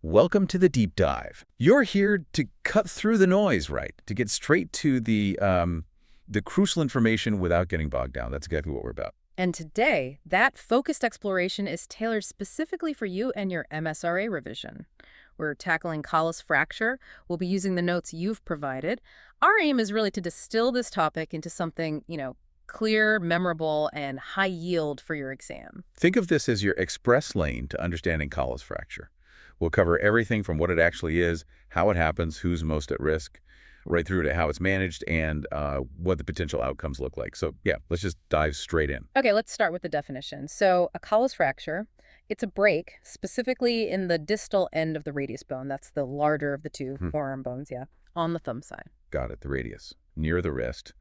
Welcome to the deep dive. You're here to cut through the noise, right? To get straight to the crucial information without getting bogged down. That's exactly what we're about. And today, that focused exploration is tailored specifically for you and your MSRA revision. We're tackling Colles fracture. We'll be using the notes you've provided. Our aim is really to distill this topic into something, clear, memorable, and high yield for your exam. Think of this as your express lane to understanding Colles fracture. We'll cover everything from what it actually is, how it happens, who's most at risk, right through to how it's managed and what the potential outcomes look like. So yeah, let's just dive straight in. Okay, let's start with the definition. So a Colles fracture, it's a break, specifically in the distal end of the radius bone. That's the larger of the two forearm bones, on the thumb side. Got it, the radius, near the wrist.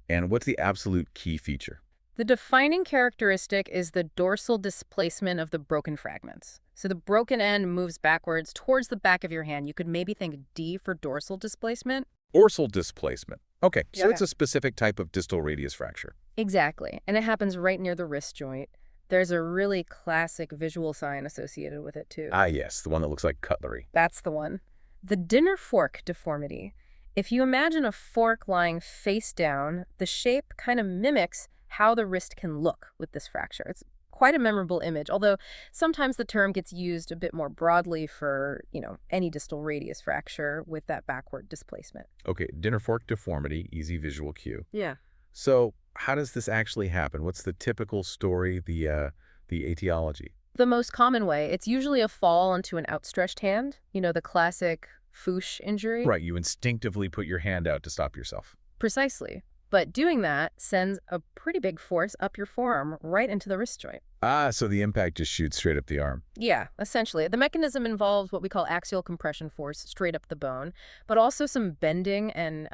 And what's the absolute key feature? The defining characteristic is the dorsal displacement of the broken fragments. So the broken end moves backwards towards the back of your hand. You could maybe think D for dorsal displacement. Dorsal displacement. Okay, so it's a specific type of distal radius fracture. Exactly, and it happens right near the wrist joint. There's a really classic visual sign associated with it, too. Ah, yes, the one that looks like cutlery. That's the one. The dinner fork deformity. If you imagine a fork lying face down, the shape kind of mimics how the wrist can look with this fracture. It's quite a memorable image, although sometimes the term gets used a bit more broadly for, any distal radius fracture with that backward displacement. Okay, dinner fork deformity, easy visual cue. Yeah. So how does this actually happen? What's the typical story, the etiology? The most common way, it's usually a fall onto an outstretched hand, the classic FOOSH injury. Right, you instinctively put your hand out to stop yourself. Precisely. But doing that sends a pretty big force up your forearm right into the wrist joint. Ah, so the impact just shoots straight up the arm. Yeah, essentially. The mechanism involves what we call axial compression force straight up the bone, but also some bending and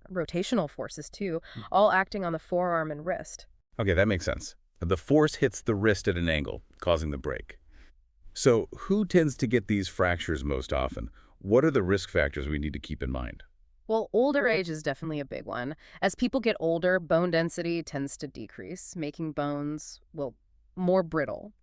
rotational forces too, all acting on the forearm and wrist. Okay, that makes sense. The force hits the wrist at an angle, causing the break. So who tends to get these fractures most often? What are the risk factors we need to keep in mind? Well, older age is definitely a big one. As people get older, bone density tends to decrease, making bones, more brittle.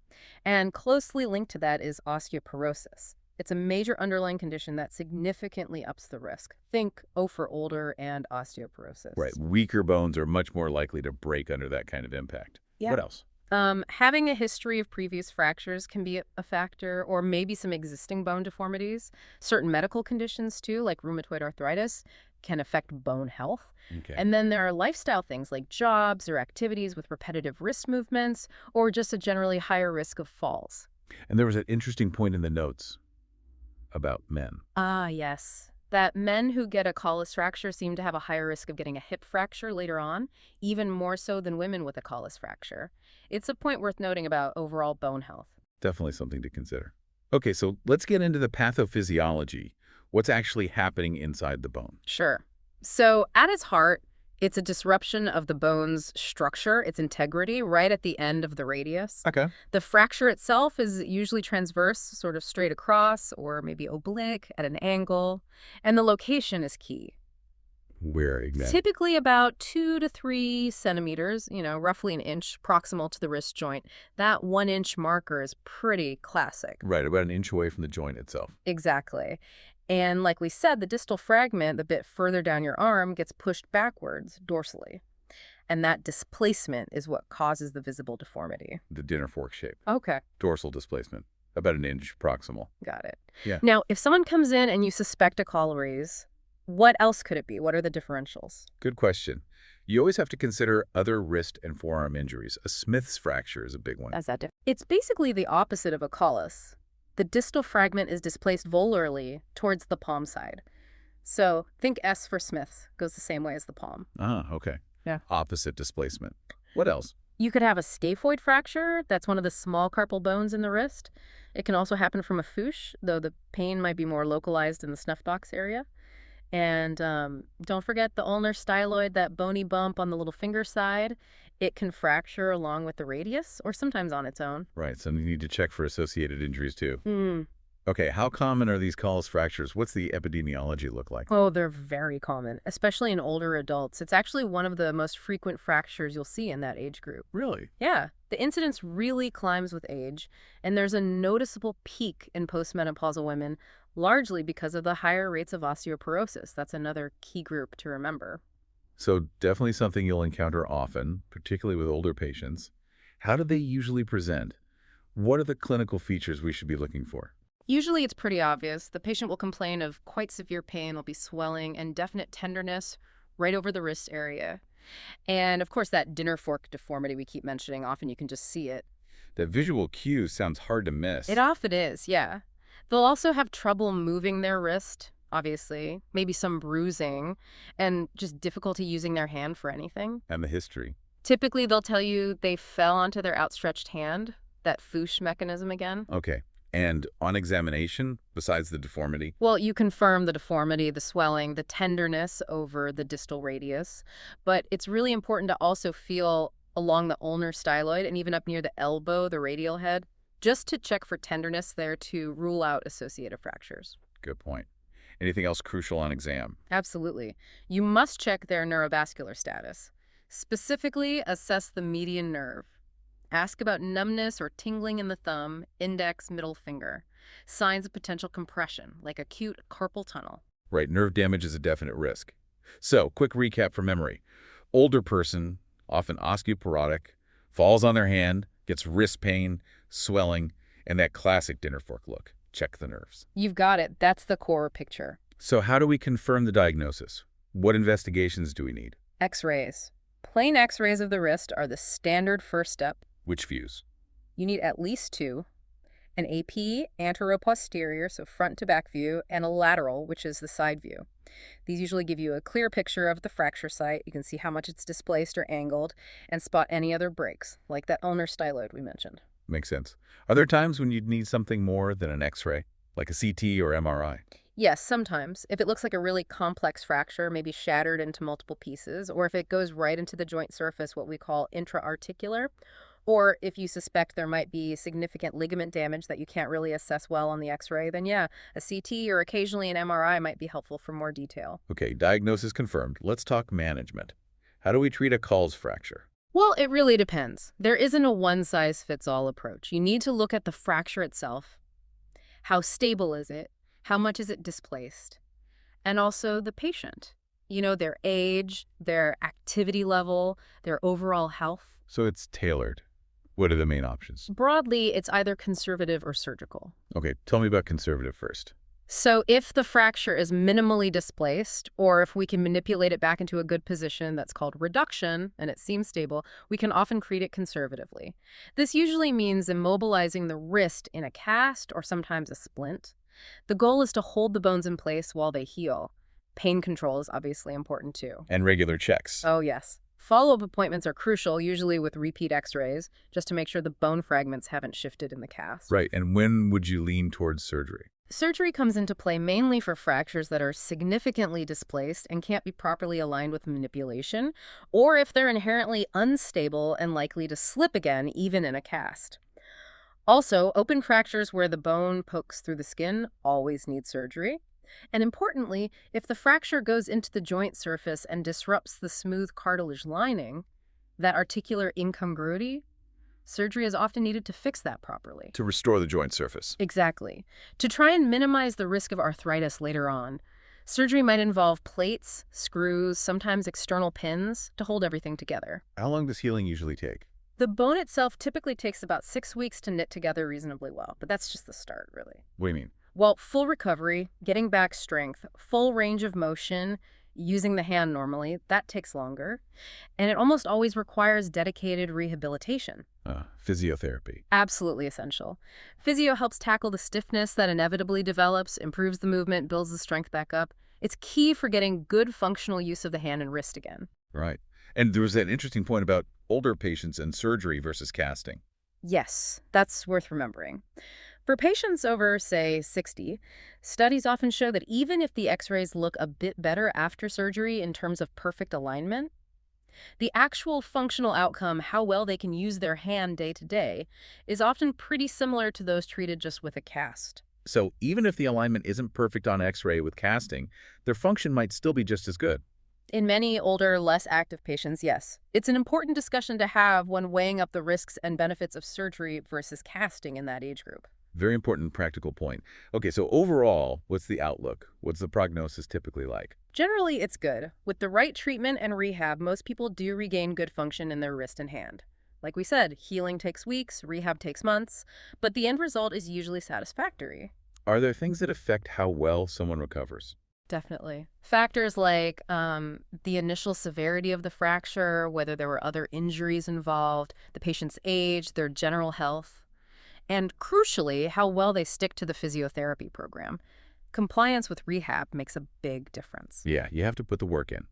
And closely linked to that is osteoporosis. It's a major underlying condition that significantly ups the risk. Think O for older and osteoporosis. Right, weaker bones are much more likely to break under that kind of impact. Yeah. What else? Having a history of previous fractures can be a factor, or maybe some existing bone deformities. Certain medical conditions, too, like rheumatoid arthritis, can affect bone health. Okay. And then there are lifestyle things like jobs or activities with repetitive wrist movements, or just a generally higher risk of falls. And there was an interesting point in the notes about men. Ah, yes. That men who get a Colles fracture seem to have a higher risk of getting a hip fracture later on, even more so than women with a Colles fracture. It's a point worth noting about overall bone health. Definitely something to consider. Okay, so let's get into the pathophysiology. What's actually happening inside the bone? Sure. So at its heart, it's a disruption of the bone's structure, its integrity, right at the end of the radius. Okay. The fracture itself is usually transverse, sort of straight across, or maybe oblique at an angle. And the location is key. Where exactly? Typically about 2 to 3 centimeters, roughly an inch, proximal to the wrist joint. That 1-inch marker is pretty classic. Right, about an inch away from the joint itself. Exactly. And like we said, the distal fragment, the bit further down your arm, gets pushed backwards dorsally. And that displacement is what causes the visible deformity. The dinner fork shape. Okay. Dorsal displacement. About an inch proximal. Got it. Yeah. Now, if someone comes in and you suspect a Colles, what else could it be? What are the differentials? Good question. You always have to consider other wrist and forearm injuries. A Smith's fracture is a big one. That's that different. It's basically the opposite of a Colles. The distal fragment is displaced volarly towards the palm side. So think S for Smith goes the same way as the palm. Ah, okay. Yeah. Opposite displacement. What else? You could have a scaphoid fracture. That's one of the small carpal bones in the wrist. It can also happen from a FOOSH, though the pain might be more localized in the snuff box area. And don't forget the ulnar styloid, that bony bump on the little finger side. It can fracture along with the radius or sometimes on its own. Right, so you need to check for associated injuries too. Okay, how common are these Colles fractures? What's the epidemiology look like? Oh, they're very common, especially in older adults. It's actually one of the most frequent fractures you'll see in that age group. Really? Yeah, The incidence really climbs with age, and there's a noticeable peak in postmenopausal women, largely because of the higher rates of osteoporosis. That's another key group to remember. So definitely something you'll encounter often, particularly with older patients. How do they usually present? What are the clinical features we should be looking for? Usually it's pretty obvious. The patient will complain of quite severe pain, will be swelling, and definite tenderness right over the wrist area. And of course, that dinner fork deformity we keep mentioning, often you can just see it. That visual cue sounds hard to It miss. often is, yeah. They'll also have trouble moving their wrist, obviously, maybe some bruising, and just difficulty using their hand for anything. And the history. Typically, they'll tell you they fell onto their outstretched hand, that FOOSH mechanism again. Okay. And on examination, besides the deformity? Well, you confirm the deformity, the swelling, the tenderness over the distal radius, but it's really important to also feel along the ulnar styloid and even up near the elbow, the radial head, just to check for tenderness there to rule out associated fractures. Good point. Anything else crucial on exam? Absolutely. You must check their neurovascular status. Specifically, assess the median nerve. Ask about numbness or tingling in the thumb, index, middle finger. Signs of potential compression, like acute carpal tunnel. Right, nerve damage is a definite risk. So, quick recap for memory. Older person, often osteoporotic, falls on their hand, gets wrist pain, swelling, and that classic dinner fork look. Check the nerves. You've got it. That's the core picture. So how do we confirm the diagnosis? What investigations do we need? X-rays. Plain X-rays of the wrist are the standard first step. Which views? You need at least two. An AP, antero-posterior, so front to back view, and a lateral, which is the side view. These usually give you a clear picture of the fracture site. You can see how much it's displaced or angled, and spot any other breaks, like that ulnar styloid we mentioned. Makes sense. Are there times when you'd need something more than an X-ray, like a CT or MRI? Yes, sometimes. If it looks like a really complex fracture, maybe shattered into multiple pieces, or if it goes right into the joint surface, what we call intra-articular, or if you suspect there might be significant ligament damage that you can't really assess well on the X-ray, then yeah, a CT or occasionally an MRI might be helpful for more detail. Okay, diagnosis confirmed. Let's talk management. How do we treat a Colles fracture? Well, it really depends. There isn't a one-size-fits-all approach. You need to look at the fracture itself. How stable is it? How much is it displaced? And also the patient. You know, their age, their activity level, their overall health. So it's tailored. What are the main options? Broadly, it's either conservative or surgical. Okay, tell me about conservative first. So if the fracture is minimally displaced, or if we can manipulate it back into a good position that's called reduction, and it seems stable, we can often treat it conservatively. This usually means immobilizing the wrist in a cast or sometimes a splint. The goal is to hold the bones in place while they heal. Pain control is obviously important too. And regular checks. Oh, yes. Follow-up appointments are crucial, usually with repeat X-rays, just to make sure the bone fragments haven't shifted in the cast. Right, and when would you lean towards surgery? Surgery comes into play mainly for fractures that are significantly displaced and can't be properly aligned with manipulation, or if they're inherently unstable and likely to slip again, even in a cast. Also, open fractures where the bone pokes through the skin always need surgery. And importantly, if the fracture goes into the joint surface and disrupts the smooth cartilage lining, that articular incongruity, surgery is often needed to fix that properly. To restore the joint surface. Exactly. To try and minimize the risk of arthritis later on, surgery might involve plates, screws, sometimes external pins to hold everything together. How long does healing usually take? The bone itself typically takes about 6 weeks to knit together reasonably well, but that's just the start, really. What do you mean? Well, full recovery, getting back strength, full range of motion, using the hand normally, that takes longer. And it almost always requires dedicated rehabilitation. Physiotherapy. Absolutely essential. Physio helps tackle the stiffness that inevitably develops, improves the movement, builds the strength back up. It's key for getting good functional use of the hand and wrist again. Right. And there was that interesting point about older patients and surgery versus casting. Yes, that's worth remembering. For patients over, say, 60, studies often show that even if the X-rays look a bit better after surgery in terms of perfect alignment, the actual functional outcome, how well they can use their hand day to day, is often pretty similar to those treated just with a cast. So even if the alignment isn't perfect on X-ray with casting, their function might still be just as good. In many older, less active patients, yes. It's an important discussion to have when weighing up the risks and benefits of surgery versus casting in that age group. Very important practical point. Okay, so overall, what's the outlook? What's the prognosis typically like? Generally, it's good. With the right treatment and rehab, most people do regain good function in their wrist and hand. Like we said, healing takes weeks, rehab takes months, but the end result is usually satisfactory. Are there things that affect how well someone recovers? Definitely. Factors like the initial severity of the fracture, whether there were other injuries involved, the patient's age, their general health, and crucially, how well they stick to the physiotherapy program. Compliance with rehab makes a big difference. Yeah, you have to put the work in.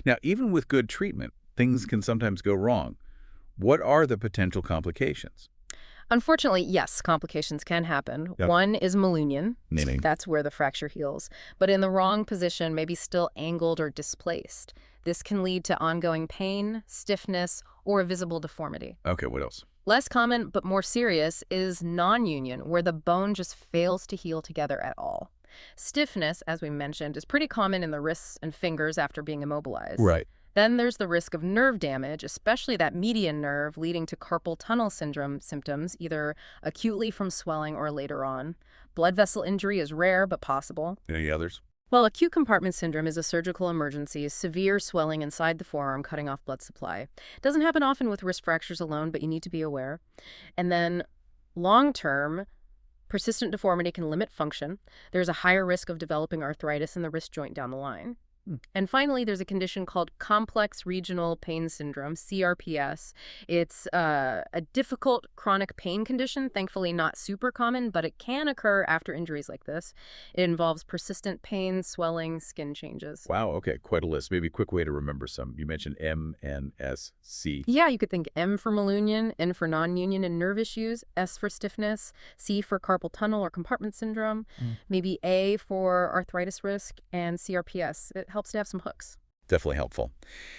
Now, even with good treatment, things can sometimes go wrong. What are the potential complications? Unfortunately, yes, complications can happen. Yep. One is malunion. Meaning? That's where the fracture heals, but in the wrong position, maybe still angled or displaced. This can lead to ongoing pain, stiffness, or a visible deformity. Okay, what else? Less common, but more serious, is non-union, where the bone just fails to heal together at all. Stiffness, as we mentioned, is pretty common in the wrists and fingers after being immobilized. Right. Then there's the risk of nerve damage, especially that median nerve, leading to carpal tunnel syndrome symptoms, either acutely from swelling or later on. Blood vessel injury is rare but possible. Any others? Well, acute compartment syndrome is a surgical emergency, severe swelling inside the forearm, cutting off blood supply. It doesn't happen often with wrist fractures alone, but you need to be aware. And then long-term, persistent deformity can limit function. There's a higher risk of developing arthritis in the wrist joint down the line. And finally, there's a condition called complex regional pain syndrome, CRPS. It's a difficult chronic pain condition, thankfully not super common, but it can occur after injuries like this. It involves persistent pain, swelling, skin changes. Wow, okay, quite a list. Maybe a quick way to remember some. You mentioned MNSC. Yeah, you could think M for malunion, N for non-union and nerve issues, S for stiffness, C for carpal tunnel or compartment syndrome, maybe A for arthritis risk, and CRPS. It helps to have some hooks. Definitely helpful.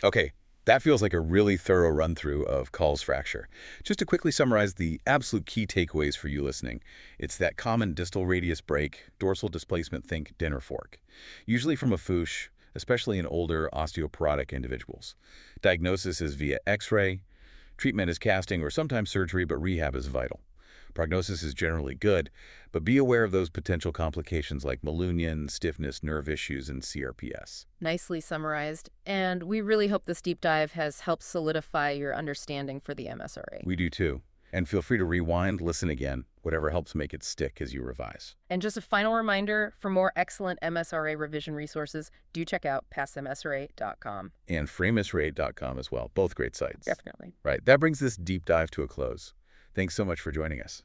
Okay, that feels like a really thorough run-through of Colles fracture. Just to quickly summarize the absolute key takeaways for you listening, it's that common distal radius break, dorsal displacement, think dinner fork, usually from a FOOSH, especially in older osteoporotic individuals. Diagnosis is via X-ray, treatment is casting or sometimes surgery, but rehab is vital. Prognosis is generally good, but be aware of those potential complications like malunion, stiffness, nerve issues, and CRPS. Nicely summarized. And we really hope this deep dive has helped solidify your understanding for the MSRA. We do too. And feel free to rewind, listen again, whatever helps make it stick as you revise. And just a final reminder, for more excellent MSRA revision resources, do check out pastmsra.com. And framesra.com as well, both great sites. Definitely. Right, that brings this deep dive to a close. Thanks so much for joining us.